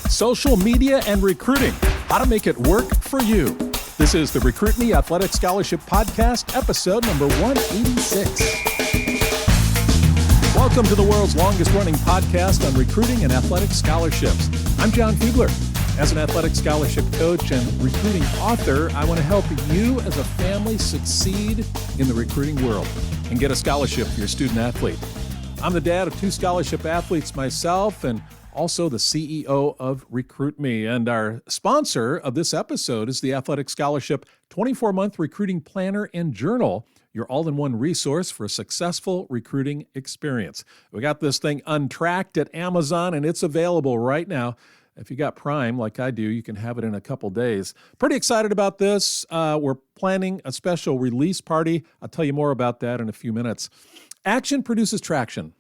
social media and recruiting, how to make it work for you. This is the Recruit Me Athletic Scholarship Podcast, episode number 186. Welcome to the world's longest running podcast on recruiting and athletic scholarships. I'm John Fiedler. As an athletic scholarship coach and recruiting author, I want to help you as a family succeed in the recruiting world and get a scholarship for your student athlete. I'm the dad of 2 scholarship athletes myself and also the CEO of Recruit Me. And our sponsor of this episode is the Athletic Scholarship 24-month recruiting planner and journal, your all-in-one resource for a successful recruiting experience. We got this thing untracked at Amazon, and it's available right now. If you got Prime, like I do, you can have it in a couple days. Pretty excited about this. We're planning a special release party. I'll tell you more about that in a few minutes. Action produces traction.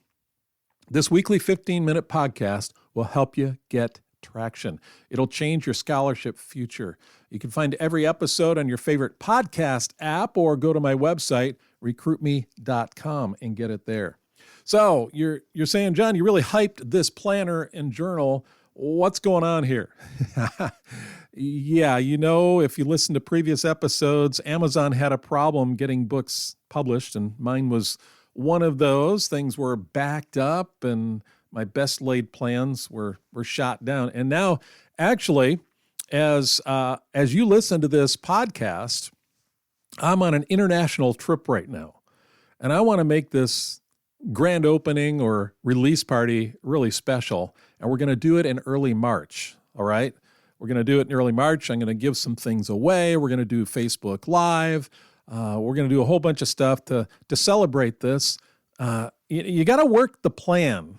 This weekly 15-minute podcast will help you get traction. It'll change your scholarship future. You can find every episode on your favorite podcast app or go to my website, recruitme.com, and get it there. So you're saying, John, you really hyped this planner and journal. What's going on here? Yeah, if you listen to previous episodes, Amazon had a problem getting books published, and mine was one of those. Things were backed up, and my best laid plans were shot down. And now, actually, as you listen to this podcast, I'm on an international trip right now, and I want to make this grand opening or release party really special. And we're going to do it in early March, all right? We're going to do it in early March. I'm going to give some things away. We're going to do Facebook Live. We're going to do a whole bunch of stuff to celebrate this. You got to work the plan.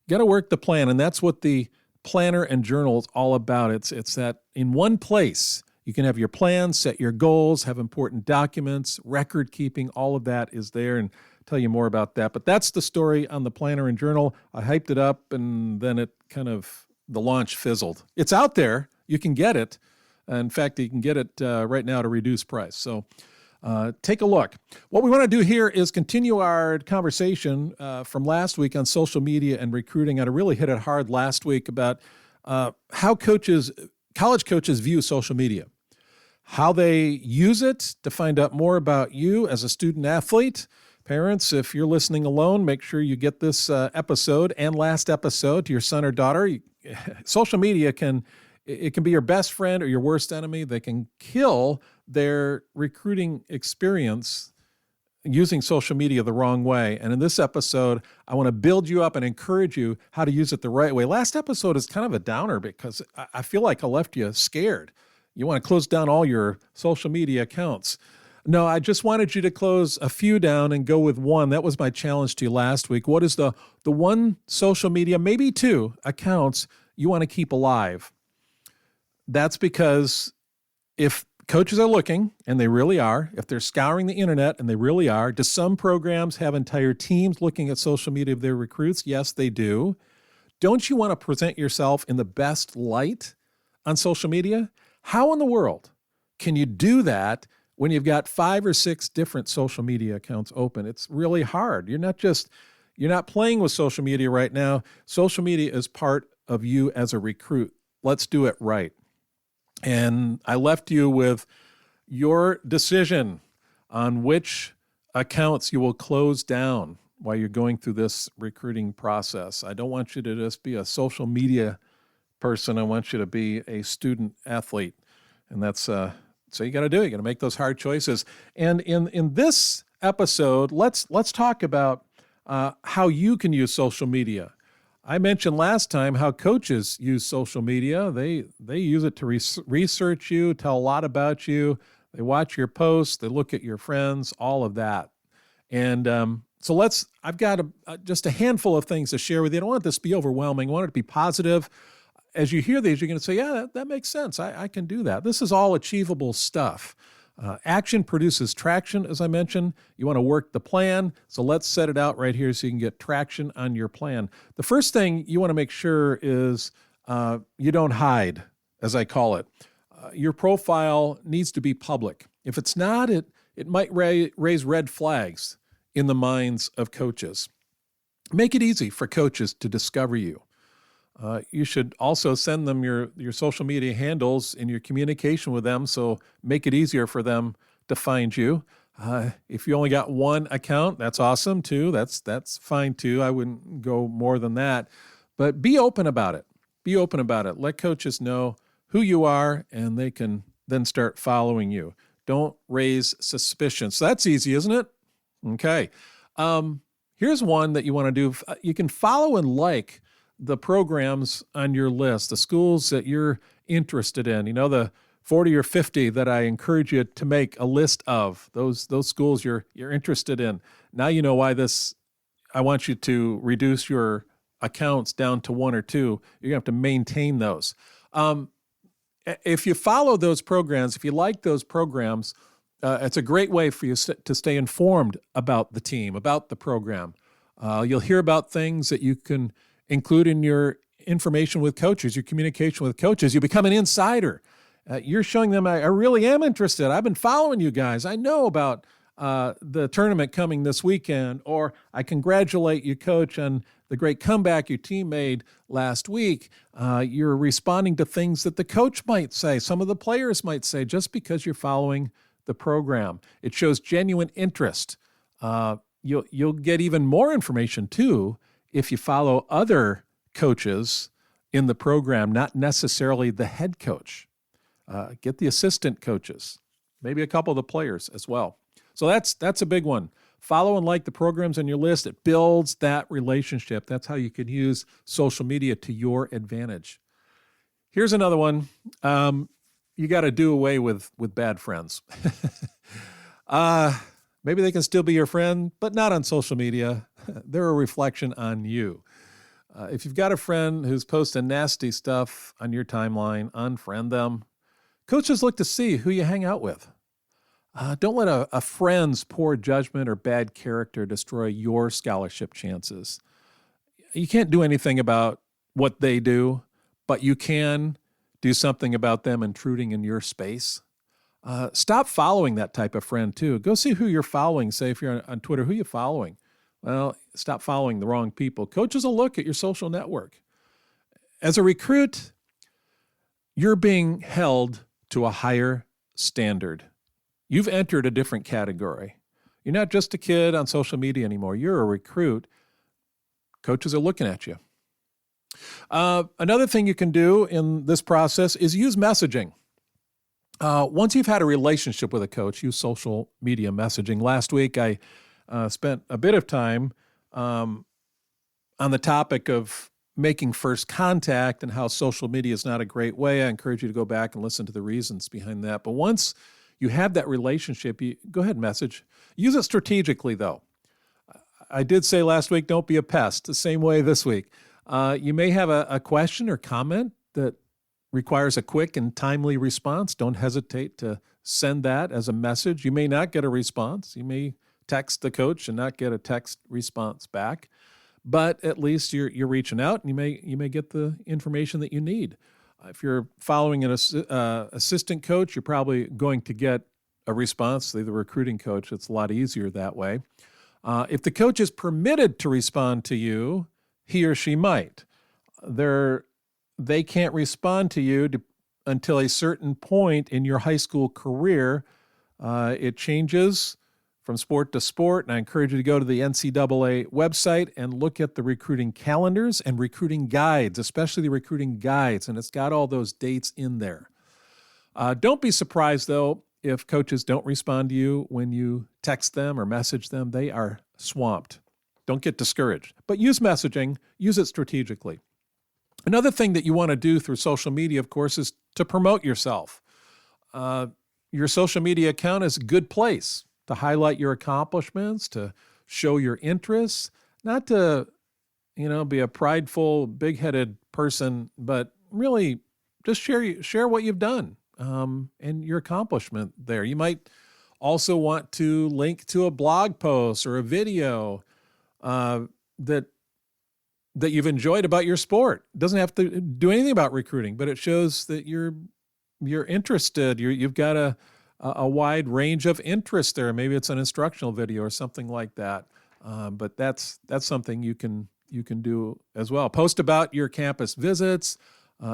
You got to work the plan, and that's what the planner and journal is all about. It's that in one place you can have your plans, set your goals, have important documents, record keeping, all of that is there, and tell you more about that. But that's the story on the planner and journal. I hyped it up, and then the launch fizzled. It's out there. You can get it. In fact, you can get it right now at a reduced price. So take a look. What we want to do here is continue our conversation from last week on social media and recruiting. I really hit it hard last week about how college coaches view social media, how they use it to find out more about you as a student athlete. Parents, if you're listening alone, make sure you get this episode and last episode to your son or daughter. Social media can be your best friend or your worst enemy. They can kill their recruiting experience using social media the wrong way. And in this episode, I want to build you up and encourage you how to use it the right way. Last episode is kind of a downer because I feel like I left you scared. You want to close down all your social media accounts. No, I just wanted you to close a few down and go with one. That was my challenge to you last week. What is the one social media, maybe 2 accounts you want to keep alive? That's because if coaches are looking, and they really are, if they're scouring the internet, and they really are, do some programs have entire teams looking at social media of their recruits? Yes, they do. Don't you want to present yourself in the best light on social media? How in the world can you do that when you've got 5 or 6 different social media accounts open? It's really hard. You're not playing with social media right now. Social media is part of you as a recruit. Let's do it right. And I left you with your decision on which accounts you will close down while you're going through this recruiting process. I don't want you to just be a social media person. I want you to be a student athlete. And that's so you got to do it. You got to make those hard choices. And in this episode, let's talk about how you can use social media. I mentioned last time how coaches use social media. They use it to research you, tell a lot about you. They watch your posts. They look at your friends, all of that. And so I've got just a handful of things to share with you. I don't want this to be overwhelming. I want it to be positive. As you hear these, you're going to say, yeah, that makes sense. I can do that. This is all achievable stuff. Action produces traction, as I mentioned. You want to work the plan, so let's set it out right here so you can get traction on your plan. The first thing you want to make sure is you don't hide, as I call it. Your profile needs to be public. If it's not, it might raise red flags in the minds of coaches. Make it easy for coaches to discover you. You should also send them your social media handles in your communication with them, so make it easier for them to find you. If you only got one account, that's awesome too. That's fine too. I wouldn't go more than that. But be open about it. Be open about it. Let coaches know who you are, and they can then start following you. Don't raise suspicion. So that's easy, isn't it? Okay. Here's one that you want to do. You can follow and like the programs on your list, the schools that you're interested in. You know, the 40 or 50 that I encourage you to make a list of, those schools you're interested in. Now you know why I want you to reduce your accounts down to one or two. You're going to have to maintain those. If you follow those programs, if you like those programs, it's a great way for you to stay informed about the team, about the program. You'll hear about things that you can include in your information with coaches, your communication with coaches. You become an insider. You're showing them, I really am interested. I've been following you guys. I know about the tournament coming this weekend, or I congratulate you, coach, on the great comeback your team made last week. You're responding to things that the coach might say, some of the players might say, just because you're following the program. It shows genuine interest. You'll get even more information, too, if you follow other coaches in the program, not necessarily the head coach. Get the assistant coaches, maybe a couple of the players as well. So that's a big one. Follow and like the programs on your list. It builds that relationship. That's how you can use social media to your advantage. Here's another one. You got to do away with bad friends. Maybe they can still be your friend, but not on social media. They're a reflection on you. If you've got a friend who's posting nasty stuff on your timeline, unfriend them. Coaches look to see who you hang out with. Don't let a friend's poor judgment or bad character destroy your scholarship chances. You can't do anything about what they do, but you can do something about them intruding in your space. Stop following that type of friend, too. Go see who you're following. Say, if you're on Twitter, who are you following? Well, stop following the wrong people. Coaches will look at your social network. As a recruit, you're being held to a higher standard. You've entered a different category. You're not just a kid on social media anymore. You're a recruit. Coaches are looking at you. Another thing you can do in this process is use messaging. Once you've had a relationship with a coach, use social media messaging. Last week, I spent a bit of time on the topic of making first contact and how social media is not a great way. I encourage you to go back and listen to the reasons behind that. But once you have that relationship, you go ahead and message. Use it strategically, though. I did say last week, don't be a pest. The same way this week. You may have a question or comment that requires a quick and timely response. Don't hesitate to send that as a message. You may not get a response. You may text the coach and not get a text response back, but at least you're reaching out, and you may get the information that you need. If you're following an assistant coach, you're probably going to get a response. The recruiting coach, it's a lot easier that way. If the coach is permitted to respond to you, he or she might. They can't respond to you until a certain point in your high school career. It changes from sport to sport, and I encourage you to go to the NCAA website and look at the recruiting calendars and recruiting guides, especially the recruiting guides, and it's got all those dates in there. Don't be surprised, though, if coaches don't respond to you when you text them or message them. They are swamped. Don't get discouraged, but use messaging, use it strategically. Another thing that you want to do through social media, of course, is to promote yourself. Your social media account is a good place to highlight your accomplishments, to show your interests, not to, be a prideful, big-headed person, but really just share what you've done and your accomplishment there. You might also want to link to a blog post or a video that you've enjoyed about your sport. It doesn't have to do anything about recruiting, but it shows that you're interested. You've got a wide range of interest there. Maybe it's an instructional video or something like that. But that's something you can you can do as well. Post about your campus visits,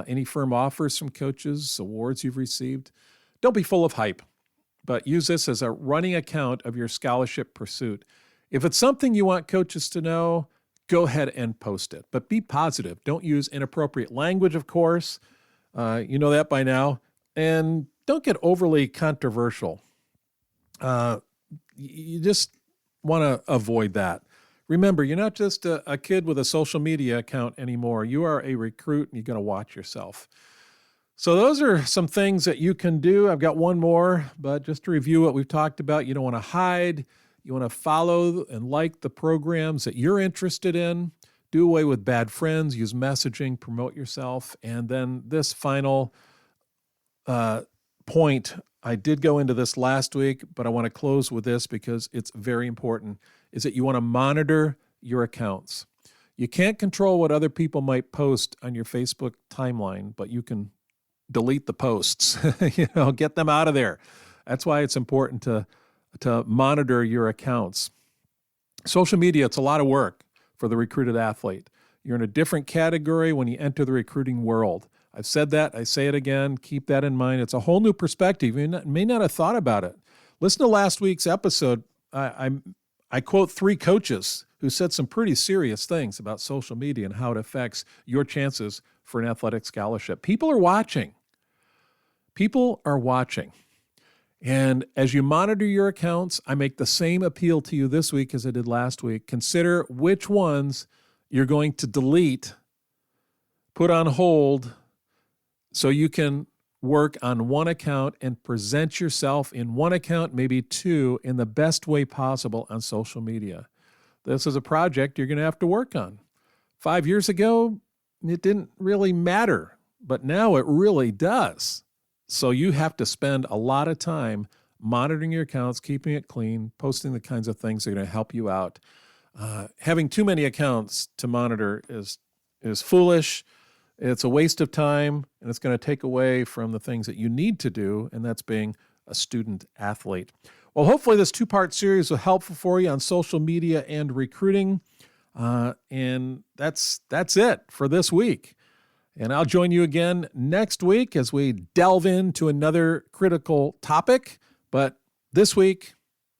any firm offers from coaches, awards you've received. Don't be full of hype, but use this as a running account of your scholarship pursuit. If it's something you want coaches to know, go ahead and post it. But be positive. Don't use inappropriate language, of course. You know that by now. And don't get overly controversial. You just want to avoid that. Remember, you're not just a kid with a social media account anymore. You are a recruit, and you got to watch yourself. So those are some things that you can do. I've got one more, but just to review what we've talked about, you don't want to hide. You want to follow and like the programs that you're interested in. Do away with bad friends. Use messaging. Promote yourself. And then this final point, I did go into this last week, but I want to close with this because it's very important, is that you want to monitor your accounts. You can't control what other people might post on your Facebook timeline, but you can delete the posts, get them out of there. That's why it's important to monitor your accounts. Social media, it's a lot of work for the recruited athlete. You're in a different category when you enter the recruiting world. I've said that. I say it again. Keep that in mind. It's a whole new perspective. You may not have thought about it. Listen to last week's episode. I quote 3 coaches who said some pretty serious things about social media and how it affects your chances for an athletic scholarship. People are watching. People are watching. And as you monitor your accounts, I make the same appeal to you this week as I did last week. Consider which ones you're going to delete, put on hold, so you can work on one account and present yourself in one account, maybe 2, in the best way possible on social media. This is a project you're going to have to work on. 5 years ago, it didn't really matter, but now it really does. So you have to spend a lot of time monitoring your accounts, keeping it clean, posting the kinds of things that are going to help you out. Having too many accounts to monitor is foolish. It's a waste of time, and it's going to take away from the things that you need to do, and that's being a student athlete. Well, hopefully this 2-part series was helpful for you on social media and recruiting. And that's it for this week. And I'll join you again next week as we delve into another critical topic. But this week,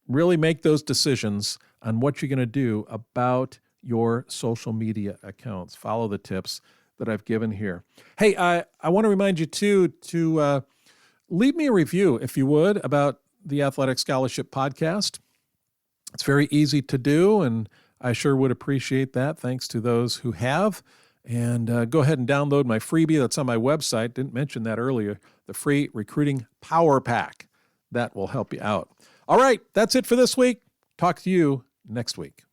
really make those decisions on what you're going to do about your social media accounts. Follow the tips that I've given here. Hey, I want to remind you, too, to leave me a review, if you would, about the Athletic Scholarship Podcast. It's very easy to do, and I sure would appreciate that. Thanks to those who have. And go ahead and download my freebie that's on my website. Didn't mention that earlier. The free Recruiting Power Pack. That will help you out. All right, that's it for this week. Talk to you next week.